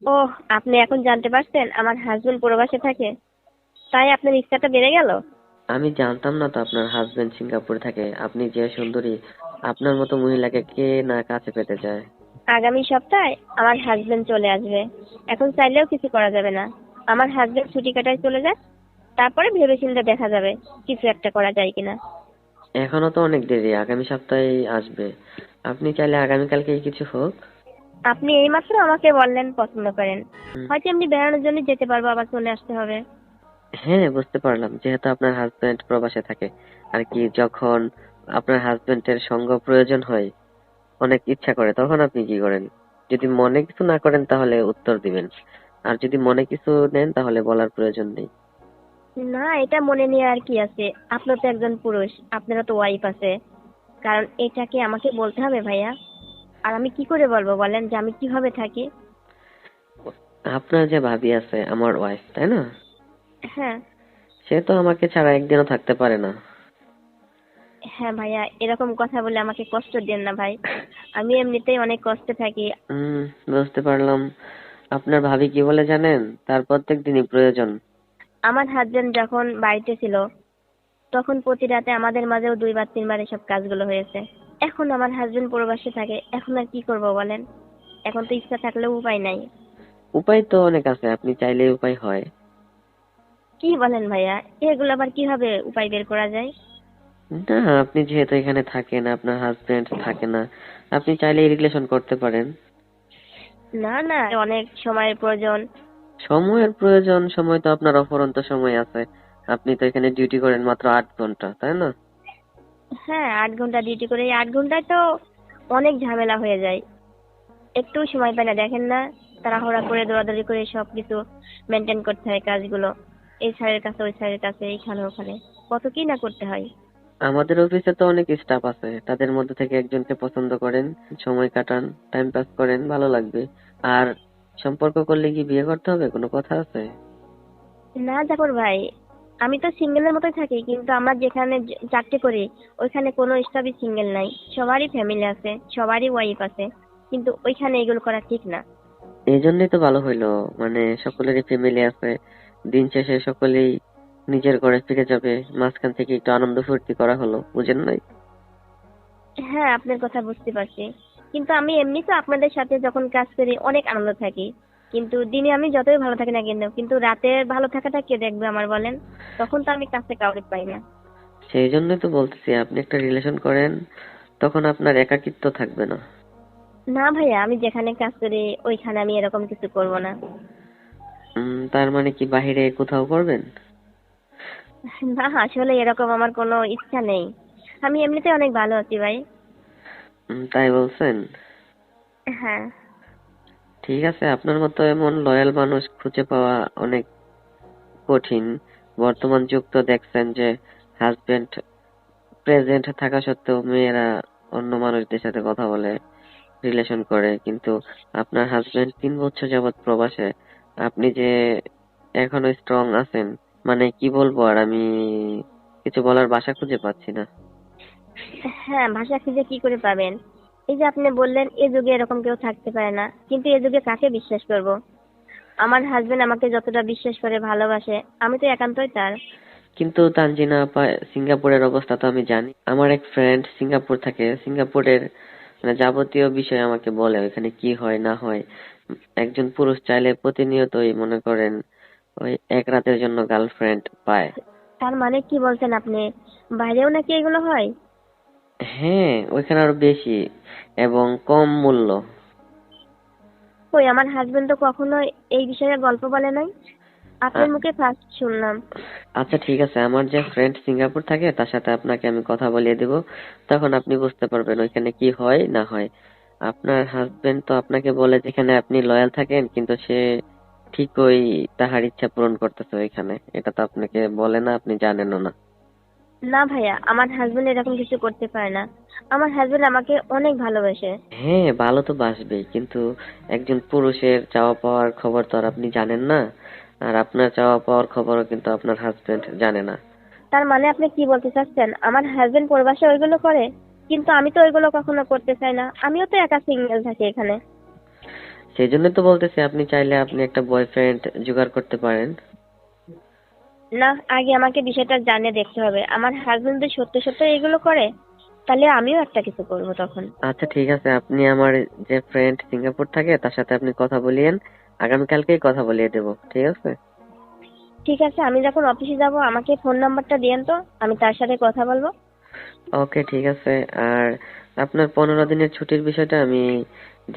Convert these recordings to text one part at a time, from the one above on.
ওহ, আপনি এখন জানতে পারছেন আমার হাজবেন্ড প্রবাসে থাকে, তাই আপনার ইচ্ছাটা বেড়ে গেল। আমি জানতাম না তো আপনার হাজবেন্ড সিঙ্গাপুরে থাকে। আপনি যে সুন্দরী, আপনার মতো মহিলাকে কে না কাছে পেতে চায়। আগামী সপ্তাহে আমার হাজবেন্ড চলে আসবে। এখন চাইলেও কিছু করা যাবে না। আমার হাজবেন্ড ছুটি কাটায় চলে যায়, তারপরে ভেবেচিন্তে দেখা যাবে কিছু একটা করা যায় কিনা। এখনো তো অনেক দেরি, আগামী সপ্তাহে আসবে। আপনি চাইলে আগামীকালকেই কিছু হোক। আপনি এইমাত্র আমাকে বললেন পছন্দ করেন, হুম, হয়তো এমনি বেড়ানোর জন্য যেতে পারবো, আবার চলে আসতে হবে। হ্যাঁ বুঝতে পারলাম, যেহেতু আপনার হাজবেন্ড প্রবাসে থাকে আর কি, যখন আপনার হাজবেন্ডের সঙ্গ প্রয়োজন হয়, অনেক ইচ্ছা করে, তখন আপনি কি করেন? যদি মনে কিছু না করেন তাহলে উত্তর দিবেন, আর যদি মনে কিছু নেন তাহলে বলার প্রয়োজন নেই। না, এটা মনে নিয়ে আর কি আছে। আপনার তো একজন পুরুষ, আপনারও তো ওয়াইফ আছে। কারণ এটা কি আমাকে বলতে হবে ভাইয়া? আর আমি কি করে বলবো বলেন যে আমি কিভাবে থাকি? আপনার যে ভাবি আছে আমার ওয়াইফ, তাই না? হ্যাঁ। সে তো আমাকে ছাড়া একদিনও থাকতে পারে না। হ্যাঁ ভাইয়া, এরকম কথা বলে আমাকে কষ্ট দেন না ভাই। আমি এমনিতেই অনেক কষ্টে থাকি। হুম, বুঝতে পারলাম। আপনার ভাবি কি বলে জানেন? তার প্রত্যেক দিনই প্রয়োজন। আমার হাজবেন্ড যখন বাড়িতে ছিল, তখন প্রতি রাতে আমাদের মাঝেও 2 বার 3 বার এসব কাজগুলো হয়েছে। এখন আমার হাজবেন্ড প্রবাসে থাকে, এখন আর কি করব বলেন? এখন তো ইচ্ছা থাকলেও উপায় নাই। উপায় তো অনেক আছে, আপনি চাইলেই উপায় হয়। কি বলেন ভাইয়া? এগুলো আবার কিভাবে উপায় বের করা যায়? না, আপনি যেহেতু এখানে থাকেন, আপনার হাজবেন্ড থাকে না, আপনি চাইলেই রিলেশন করতে পারেন। না না, অনেক সময়ের প্রয়োজন। সময়ের প্রয়োজন? সময় তো আপনার অফুরন্ত সময় আছে। আপনি তো এখানে ডিউটি করেন মাত্র 8 ঘন্টা, তাই না? হ্যাঁ, 8 ঘন্টা ডিউটি করে, এই 8 ঘন্টায় তো অনেক ঝামেলা হয়ে যায়। একটু সময় পাই না, দেখেন না? তাড়াহুড়া করে দৌড়াদৌড়ি করে সবকিছু মেনটেন করতে হয় কাজগুলো। এই স্যারের কাছে, ওই স্যারের কাছে, এইখানে ওখানে কত কি না করতে হয়। আমাদের অফিসে তো অনেক স্টাফ আছে, তাদের মধ্যে থেকে একজনকে পছন্দ করেন, সময় কাটান, টাইম পাস করেন, ভালো লাগবে। আর সম্পর্ক করলে কি বিয়ে করতে হবে, কোনো কথা আছে? না জাফর ভাই, আমি তো সিঙ্গেলের মতোই থাকি, কিন্তু আমরা যেখানে চাকরি করি ওইখানে কোনো স্টাফই সিঙ্গেল নাই। সবারই ফ্যামিলি আছে, সবারই ওয়াইফ আছে, কিন্তু ওইখানে এগুলো করা ঠিক না। এই জন্যই তো ভালো হইলো, মানে সকলেরই ফ্যামিলি আছে, দিন শেষে সকলেই নিজের ঘরে ফিরে যাবে, মাঝখান থেকে একটু আনন্দ ফুর্তি করা হলো, বুঝেন নাই? হ্যাঁ, আপনার কথা বুঝতে পারছি। কিন্তু আমি এমনি তো আপনাদের সাথে যখন কাজ করি অনেক আনন্দ থাকি। কিন্তু দিনে আমি যতই ভালো থাকি না কেন, কিন্তু রাতের ভালো থাকাটা কে দেখবে আমার বলেন? তখন তো আমি কাছে কাউকে পাই না। সেই জন্যই তো বলতেছি, আপনি একটা রিলেশন করেন, তখন আপনার একাকিত্ব থাকবে না। না ভাইয়া, আমি যেখানে কাজ করি ওইখানে আমি এরকম কিছু করব না। তার মানে কি বাহিরে কোথাও করবেন? না, আসলে এরকম আমার কোনো ইচ্ছা নেই। আমি এমনিতে অনেক ভালো আছি ভাই। তাই বলছেন? হ্যাঁ। ঠিক আছে, আপনার মতো এমন লয়াল মানুষ খুঁজে পাওয়া অনেক কঠিন। বর্তমান যুগ তো দেখছেন যে হাজবেন্ড প্রেজেন্ট থাকা সত্ত্বেও মেয়েরা অন্য মানুষদের সাথে কথা বলে, রিলেশন করে, কিন্তু আপনার হাজবেন্ড 3 বছর যাবত প্রবাসে, আপনি যে এখনো স্ট্রং আছেন, মানে কি বলবো আর, আমি কিছু বলার ভাষা খুঁজে পাচ্ছি না। হ্যাঁ, ভাষা খুঁজে কি করে পাবেন? এই যে আপনি বললেন এ যুগে এরকম কেউ থাকতে পারে না, কিন্তু এ যুগে কাকে বিশ্বাস করব? আমার হাজবেন্ড আমাকে যতটা বিশ্বাস করে, ভালোবাসে, আমি তো একান্তই তার। কিন্তু তানজিনা আপা, সিঙ্গাপুরের অবস্থা তো আমি জানি। আমার এক ফ্রেন্ড সিঙ্গাপুর থাকে, সিঙ্গাপুরের মানে যাবতীয় বিষয় আমাকে বলে, ওখানে কি হয় না হয়। একজন পুরুষ চাইলে প্রতিনিয়তই মনে করেন ওই এক রাতের জন্য গার্লফ্রেন্ড পায়। তার মানে কি বলছেন আপনি? বাইরেও নাকি এগুলো হয়? হ্যাঁ, ওইখানে আরো বেশি এবং কম মূল্য। কই, আমার হাজবেন্ড তো কখনো এই বিষয়ে গল্প বলে নাই। আপনার আ- মুখে ফার্স্ট শুনলাম। আচ্ছা ঠিক আছে, আমার যে ফ্রেন্ড সিঙ্গাপুর থাকে তার সাথে আপনাকে আমি কথা বলিয়ে দেব, তখন আপনি বুঝতে পারবেন ওইখানে কি হয় না হয়। আপনার হাজবেন্ড তো আপনাকে বলে যেখানে আপনি লয়াল থাকেন, কিন্তু সে ঠিকই তাহার ইচ্ছা পূরণ করতেছে ওইখানে, এটা তো আপনাকে বলে না, আপনি জানেনও না। না ভাইয়া, আমার হাজবেন্ড এরকম কিছু করতে পারে না। আমার হাজবেন্ড আমাকে অনেক ভালোবাসে। হ্যাঁ, ভালো তো বাসবেই, কিন্তু একজন পুরুষের চাওয়া পাওয়ার খবর তো আর আপনি জানেন না, আর আপনার চাওয়া পাওয়ার খবরও কিন্তু আপনার হাজবেন্ড জানে না। তার মানে আপনি কি বলতে চাচ্ছেন, আমার হাজবেন্ড প্রবাসে ওইগুলো করে, কিন্তু আমি তো ওইগুলো কখনো করতে চাই না। আমিও তো একা সিঙ্গেল থাকি এখানে। সেই জন্য তো বলতেছি, আপনি চাইলে আপনি একটা বয়ফ্রেন্ড জোগাড় করতে পারেন। না, আগে আমাকে বিষয়টা জানিয়ে দেখতে হবে। আমার হাজবেন্ড যদি সত্য সত্য এগুলো করে, তাহলে আমিও একটা কিছু করবো তখন। আচ্ছা ঠিক আছে, আপনি আমার যে ফ্রেন্ড সিঙ্গাপুর থাকে তার সাথে আপনি কথা বলিয়েন, আগামীকালকেই কথা বলিয়ে দেবো, ঠিক আছে? ঠিক আছে, আমি যখন অফিসে যাব আমাকে ফোন নাম্বারটা দিয়েন তো, আমি তার সাথে কথা বলবো। ওকে ঠিক আছে। আর আপনার 15 দিনের ছুটির বিষয়টা আমি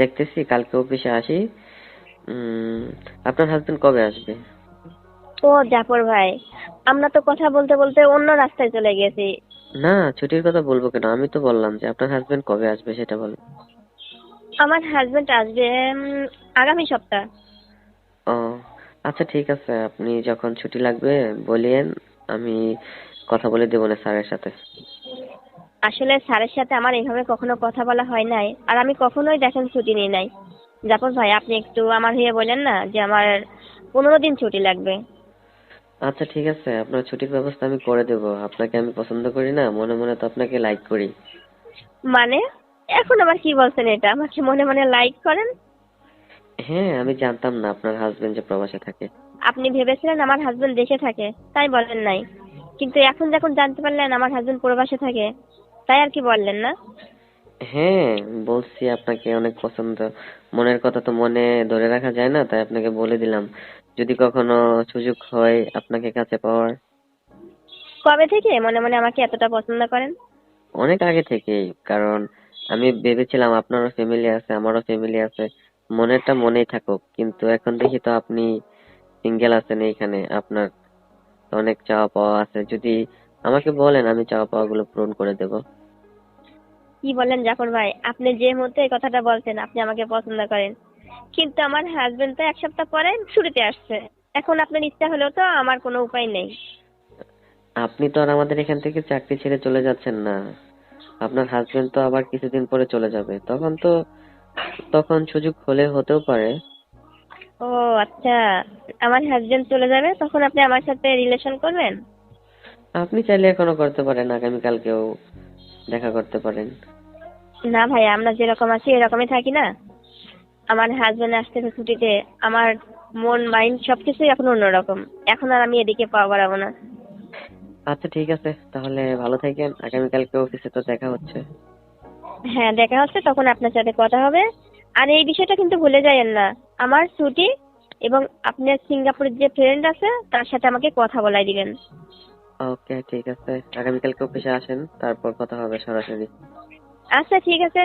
দেখতেছি, কালকে অফিসে আসি। আপনার হাজবেন্ড কবে আসবে? ও জাফর ভাই, আমরা তো কথা বলতে বলতে অন্য রাস্তায় চলে গেছি। না, ছুটির কথা বলবো কেন, আমি তো বললাম যে আপনার হাজবেন্ড কবে আসবে সেটা বলো। আমার হাজবেন্ড আসবে আগামী সপ্তাহ। ও আচ্ছা ঠিক আছে, আপনি যখন ছুটি লাগবে বলিয়েন, আমি কথা বলে দেবো না স্যারের সাথে। আসলে স্যারের সাথে আমার এইভাবে কখনো কথা বলা হয় নাই, আর আমি কখনোই দেখেন ছুটি নিই নাই। জাফর ভাই, আপনি একটু আমার হয়ে বলেন না যে আমার 15 দিন ছুটি লাগবে। আচ্ছা ঠিক আছে, আপনার ছুটির ব্যবস্থা আমি করে দেবো। আপনাকে আমি পছন্দ করি না, মনে মনে তো আপনাকে লাইক করি। মানে এখন আবার কি বলছেন? এটা আমাকে মনে মনে লাইক করেন? হ্যাঁ, আমি জানতাম না আপনার হাজবেন্ড যে প্রবাসে থাকে। আপনি ভেবেছিলেন আমার হাজবেন্ড দেশে থাকে, তাই বলেন নাই। কিন্তু এখন যখন জানতে পারলেন আমার হাজবেন্ড প্রবাসে থাকে, তাই আর কি বললেন না? হ্যাঁ, বলছি আপনাকে অনেক পছন্দ। মনের কথা তো মনে ধরে রাখা যায় না, তাই আপনাকে বলে দিলাম, যদি কখনো সুযোগ হয় আপনাকে কাছে পাওয়ার। কবে থেকে মনে মনে আমাকে এতটা পছন্দ করেন? অনেক আগে থেকেই, কারণ আমি ভেবেছিলাম আপনারও ফ্যামিলি আছে, আমারও ফ্যামিলি আছে, মনেরটা মনেই থাকুক। কিন্তু এখন দেখি তো আপনি সিঙ্গেল আছেন এইখানে, আপনার অনেক চাওয়া পাওয়া আছে। যদি আমাকে বলেন, আমি চাওয়া পাওয়া গুলো পূরণ করে দেব। কি বলেন জাফর ভাই, আপনি যে মুহূর্তে এই কথাটা বলছেন আপনি আমাকে পছন্দ করেন, কিন্তু আমার হাজবেন্ড তো 1 সপ্তাহ পরে ছুটিতে আসছে। এখন আপনার ইচ্ছা হলেও তো আমার কোনো উপায় নেই। আপনি তো আর আমাদের এখান থেকে চাকরি ছেড়ে চলে যাচ্ছেন না, আপনার হাজবেন্ড তো আবার কিছুদিন পরে চলে যাবে, তখন সুযোগ হলে হতেও পারে। ও আচ্ছা, আমার হাজবেন্ড চলে যাবে তখন আপনি আমার সাথে রিলেশন করবেন? আপনি চাইলে এখনো করতে পারেন, আগামীকালকেও দেখা করতে পারেন। না ভাই, আমরা যেরকম আছি এরকমই থাকি না। আমার হাজবেন্ড আসতেছে ছুটিতে, আমার মন মাইন্ড সবকিছুই এখন অন্যরকম। এখন আর আমি এদিকে পা বাড়াবো না। আচ্ছা ঠিক আছে, তাহলে ভালো থাকেন, আগামীকালকে অফিসে তো দেখা হচ্ছে। হ্যাঁ, দেখা হচ্ছে, তখন আপনার সাথে কথা হবে। আর এই বিষয়টা কিন্তু ভুলে যাবেন না, আমার ছুটি এবং আপনার সিঙ্গাপুরের যে ফ্রেন্ড আছে তার সাথে আমাকে কথা বলাই দিবেন। ওকে ঠিক আছে, আগামীকালকে অফিসে আসেন, তারপর কথা হবে সরাসরি। আচ্ছা ঠিক আছে।